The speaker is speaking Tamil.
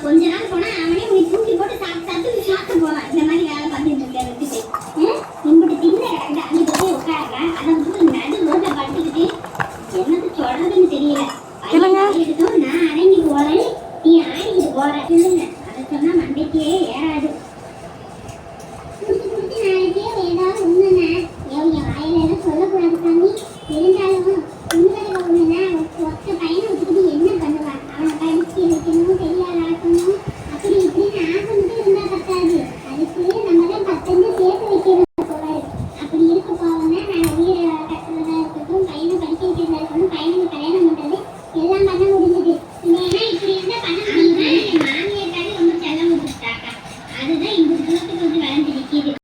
கொஞ்ச நாள் போனா அவனே உன்னை தூக்கி போட்டு சாப்பிட்டு போவான். இந்த மாதிரி வேலை பார்த்துட்டு இருக்க வச்சுட்டு இம்பிட்டு தின்ன கிடக்குது அங்கிட்டு போய் உட்காருங்க. அதை வந்து நடு ரோட்டை படுத்துக்கிட்டு என்னது சொல்றதுன்னு தெரியல. எடுத்தோம் நான் அடங்கி போறேன், நீ ஆடிக்கிட்டு போற சொல்லுங்க. அதை சொன்னா மண்டைக்கே ஏறாது. நாளைக்கே ஏதாவது ஒண்ணுன்னா என் வாயில சொல்லக்கூடாது சாமி. இருந்தாலும் உண்மையில ஒண்ணுன்னா ஒத்த பையனை வச்சுக்கிட்டு என்ன பண்ணுவான்? அவனை படிச்சு வைக்கணும், தெரியாத ஆக்கணும், அப்படி இப்படின்னு ஆசை மட்டும் இருந்தா பத்தாது. அதுக்கு நம்ம தான் 10 சேர்த்து வைக்கணும் போல. அப்படி இருக்க போவோம்னா நான் வீடு கட்டுறதா இருக்கட்டும், பையனை படிக்க வைக்கிறதா இருக்கட்டும், பையனுக்கு கல்யாணம் பண்றது எல்லாம் பண்ண முடிஞ்சது. ஏன்னா இப்படி இருந்தா பண்ண முடியுமா? என் மாமியார் ரொம்ப செல்லம் விட்டுட்டாக்கா. அதுதான் இந்த தூரத்துக்கு வந்து வளர்ந்து நிற்கிது.